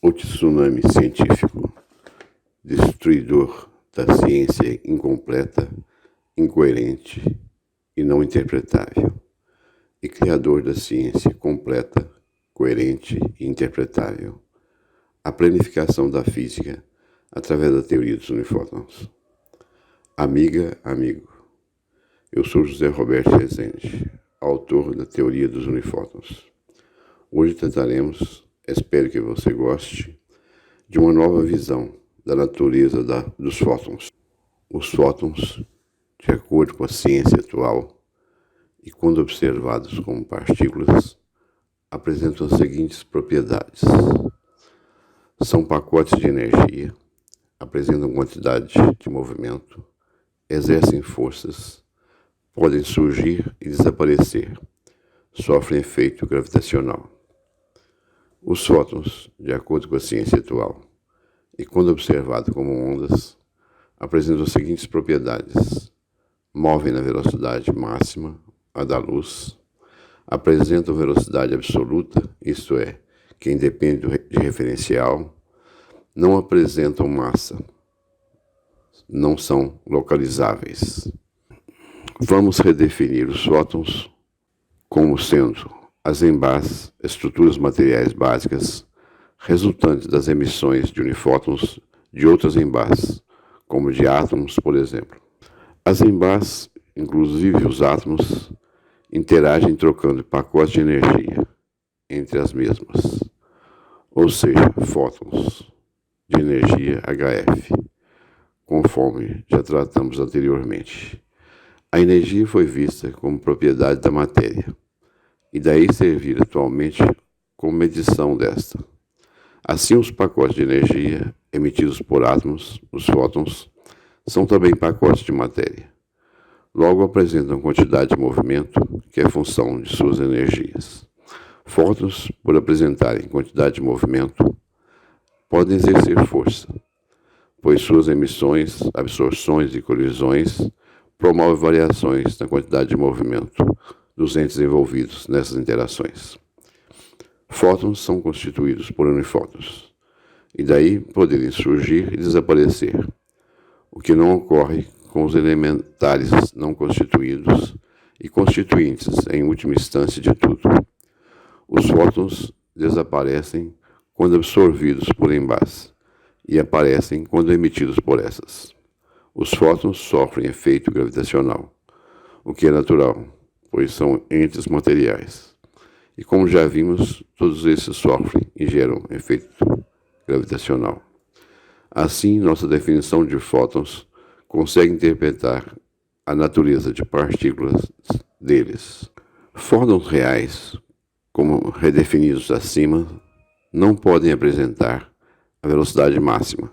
O tsunami científico, destruidor da ciência incompleta, incoerente e não interpretável, e criador da ciência completa, coerente e interpretável, a planificação da física através da teoria dos unifótons. Amiga, amigo, eu sou José Roberto Rezende, autor da teoria dos unifótons. Hoje trataremos, espero que você goste, de uma nova visão da natureza dos fótons. Os fótons, de acordo com a ciência atual, e quando observados como partículas, apresentam as seguintes propriedades. São pacotes de energia, apresentam quantidade de movimento, exercem forças, podem surgir e desaparecer, sofrem efeito gravitacional. Os fótons, de acordo com a ciência atual, e quando observado como ondas, apresentam as seguintes propriedades. Movem na velocidade máxima, a da luz, apresentam velocidade absoluta, isto é, que independe de referencial, não apresentam massa, não são localizáveis. Vamos redefinir os fótons como sendo as ENBAs, estruturas materiais básicas, resultantes das emissões de unifótons de outras ENBAs, como de átomos, por exemplo. As ENBAs, inclusive os átomos, interagem trocando pacotes de energia entre as mesmas, ou seja, fótons de energia HF, conforme já tratamos anteriormente. A energia foi vista como propriedade da matéria, e daí servir atualmente como medição desta. Assim, os pacotes de energia emitidos por átomos, os fótons, são também pacotes de matéria. Logo apresentam quantidade de movimento, que é função de suas energias. Fótons, por apresentarem quantidade de movimento, podem exercer força, pois suas emissões, absorções e colisões promovem variações na quantidade de movimento dos entes envolvidos nessas interações. Fótons são constituídos por unifótons, e daí poderem surgir e desaparecer, o que não ocorre com os elementares não constituídos e constituintes, em última instância de tudo. Os fótons desaparecem quando absorvidos por ENBAs e aparecem quando emitidos por essas. Os fótons sofrem efeito gravitacional, o que é natural, pois são entes materiais. E como já vimos, todos esses sofrem e geram efeito gravitacional. Assim, nossa definição de fótons consegue interpretar a natureza de partículas deles. Fótons reais, como redefinidos acima, não podem apresentar a velocidade máxima,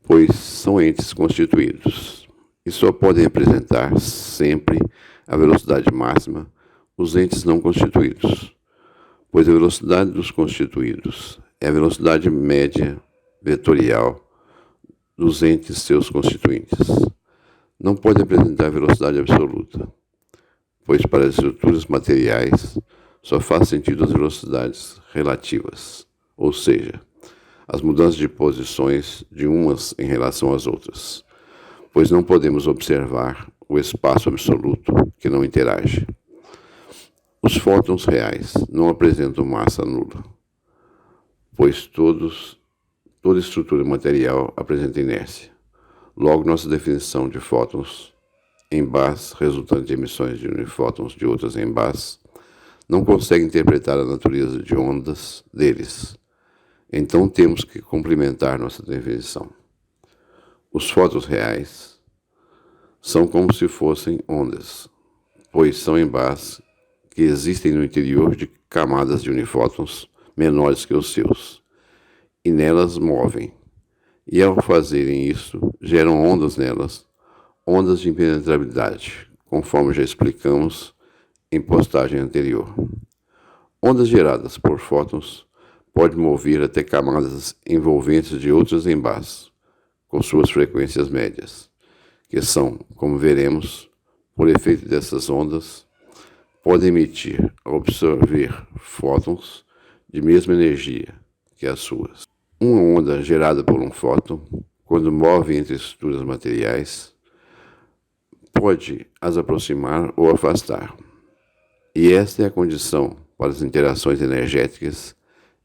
pois são entes constituídos, e só podem apresentar sempre a velocidade máxima os entes não constituídos, pois a velocidade dos constituídos é a velocidade média vetorial dos entes seus constituintes. Não pode apresentar velocidade absoluta, pois para as estruturas materiais só faz sentido as velocidades relativas, ou seja, as mudanças de posições de umas em relação às outras, pois não podemos observar o espaço absoluto que não interage. Os fótons reais não apresentam massa nula, pois toda estrutura material apresenta inércia. Logo, nossa definição de fótons, ENBAs, resultante de emissões de unifótons de outras ENBAs, não consegue interpretar a natureza de ondas deles. Então temos que complementar nossa definição. Os fótons reais são como se fossem ondas, pois são ENBAs que existem no interior de camadas de unifótons menores que os seus, e nelas movem. E ao fazerem isso, geram ondas nelas, ondas de impenetrabilidade, conforme já explicamos em postagem anterior. Ondas geradas por fótons podem mover até camadas envolventes de outras ENBAs, com suas frequências médias, que são, como veremos, por efeito dessas ondas, podem emitir ou absorver fótons de mesma energia, que as suas. Uma onda gerada por um fóton, quando move entre estruturas materiais, pode as aproximar ou afastar. E esta é a condição para as interações energéticas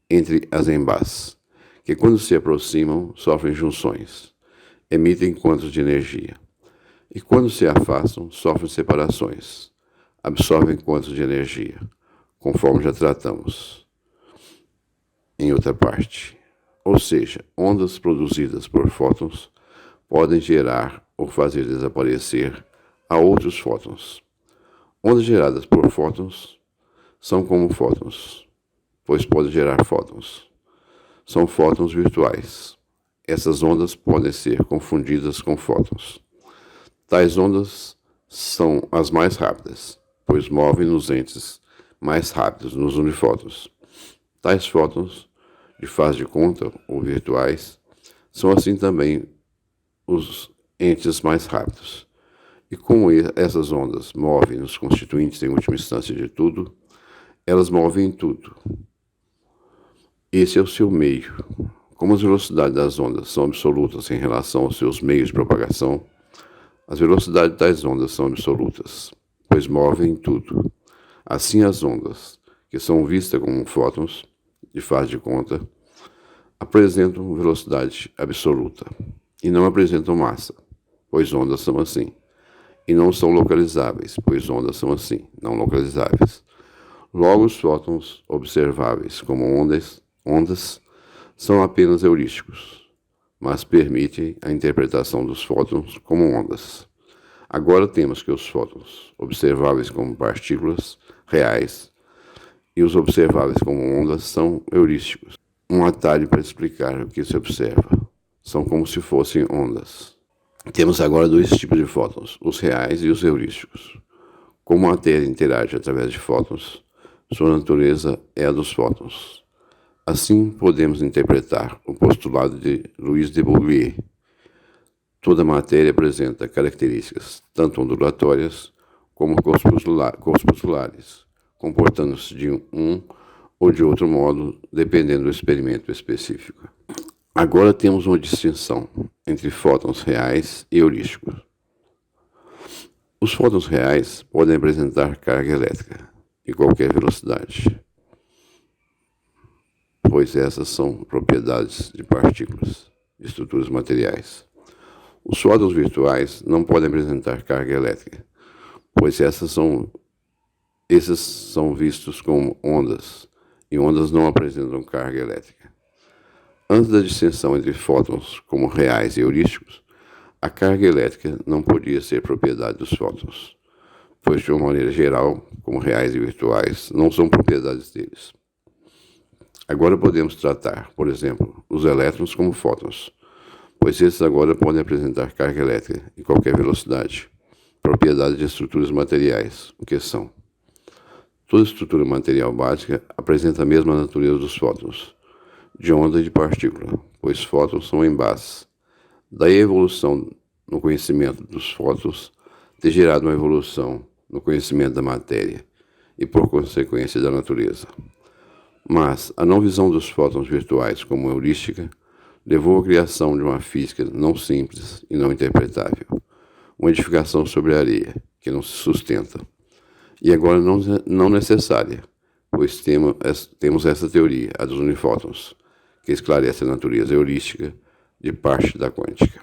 entre as embás, que quando se aproximam sofrem junções, emitem quantos de energia, e quando se afastam sofrem separações, absorvem quantos de energia, conforme já tratamos em outra parte. Ou seja, ondas produzidas por fótons podem gerar ou fazer desaparecer a outros fótons. Ondas geradas por fótons são como fótons, pois podem gerar fótons. São fótons virtuais. Essas ondas podem ser confundidas com fótons. Tais ondas são as mais rápidas, pois movem nos entes mais rápidos, nos unifótons. Tais fótons, de faz de conta ou virtuais, são assim também os entes mais rápidos. E como essas ondas movem os constituintes em última instância de tudo, elas movem tudo. Esse é o seu meio. Como as velocidades das ondas são absolutas em relação aos seus meios de propagação, as velocidades das ondas são absolutas, pois movem tudo. Assim as ondas, que são vistas como fótons, de faz de conta, apresentam velocidade absoluta e não apresentam massa, pois ondas são assim. E não são localizáveis, pois ondas são assim, não localizáveis. Logo, os fótons observáveis como ondas são apenas heurísticos, mas permitem a interpretação dos fótons como ondas. Agora temos que os fótons observáveis como partículas reais e os observáveis como ondas são heurísticos. Um atalho para explicar o que se observa. São como se fossem ondas. Temos agora dois tipos de fótons, os reais e os heurísticos. Como a matéria interage através de fótons, sua natureza é a dos fótons. Assim, podemos interpretar o postulado de Louis de Broglie. Toda matéria apresenta características tanto ondulatórias como corpusculares, comportando-se de um ou de outro modo, dependendo do experimento específico. Agora temos uma distinção entre fótons reais e heurísticos. Os fótons reais podem apresentar carga elétrica de qualquer velocidade, pois essas são propriedades de partículas, de estruturas materiais. Os fótons virtuais não podem apresentar carga elétrica, pois esses são vistos como ondas, e ondas não apresentam carga elétrica. Antes da distinção entre fótons como reais e heurísticos, a carga elétrica não podia ser propriedade dos fótons, pois de uma maneira geral, como reais e virtuais, não são propriedades deles. Agora podemos tratar, por exemplo, os elétrons como fótons, pois esses agora podem apresentar carga elétrica em qualquer velocidade, propriedade de estruturas materiais, o que são. Toda estrutura material básica apresenta a mesma natureza dos fótons, de onda e de partícula, pois fótons são embás. Daí a evolução no conhecimento dos fótons ter gerado uma evolução no conhecimento da matéria e, por consequência, da natureza. Mas a não visão dos fótons virtuais como heurística levou à criação de uma física não simples e não interpretável, uma edificação sobre a areia, que não se sustenta, e agora não necessária, pois temos essa teoria, a dos unifótons, que esclarece a natureza heurística de parte da quântica.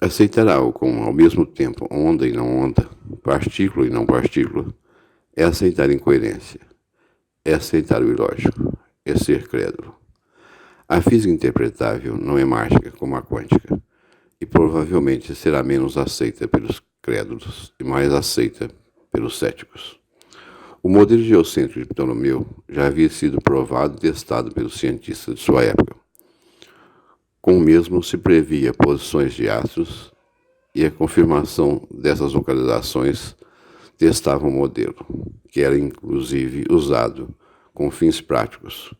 Aceitar algo como, ao mesmo tempo, onda e não onda, partícula e não partícula, é aceitar incoerência, é aceitar o ilógico, é ser crédulo. A física interpretável não é mágica como a quântica, e provavelmente será menos aceita pelos crédulos e mais aceita pelos céticos. O modelo geocêntrico de Ptolomeu já havia sido provado e testado pelos cientistas de sua época. Com o mesmo se previa posições de astros e a confirmação dessas localizações testava o modelo, que era inclusive usado com fins práticos,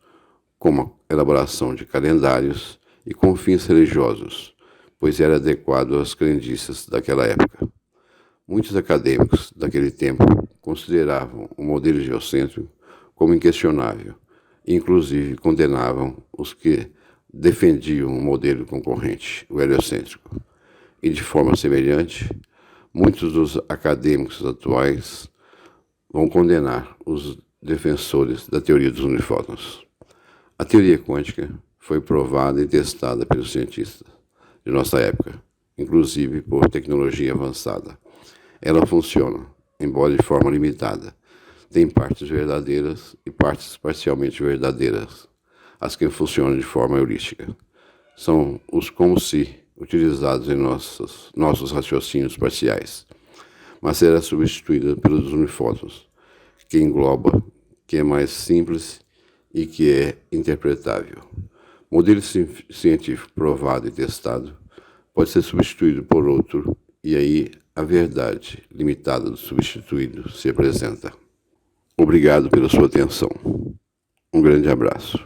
como a elaboração de calendários e com fins religiosos, pois era adequado às crendices daquela época. Muitos acadêmicos daquele tempo consideravam o modelo geocêntrico como inquestionável inclusive condenavam os que defendiam o modelo concorrente, o heliocêntrico. E de forma semelhante, muitos dos acadêmicos atuais vão condenar os defensores da teoria dos unifótons. A teoria quântica foi provada e testada pelos cientistas de nossa época, inclusive por tecnologia avançada. Ela funciona, embora de forma limitada. Tem partes verdadeiras e partes parcialmente verdadeiras, as que funcionam de forma heurística. São os como se utilizados em nossos raciocínios parciais, mas será substituída pelos unifótons, que engloba, que é mais simples e que é interpretável. Modelo científico provado e testado pode ser substituído por outro, e aí a verdade limitada do substituído se apresenta. Obrigado pela sua atenção. Um grande abraço.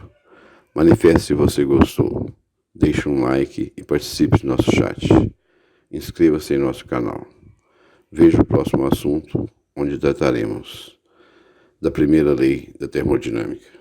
Manifeste se você gostou. Deixe um like e participe do nosso chat. Inscreva-se em nosso canal. Veja o próximo assunto, onde trataremos da primeira lei da termodinâmica.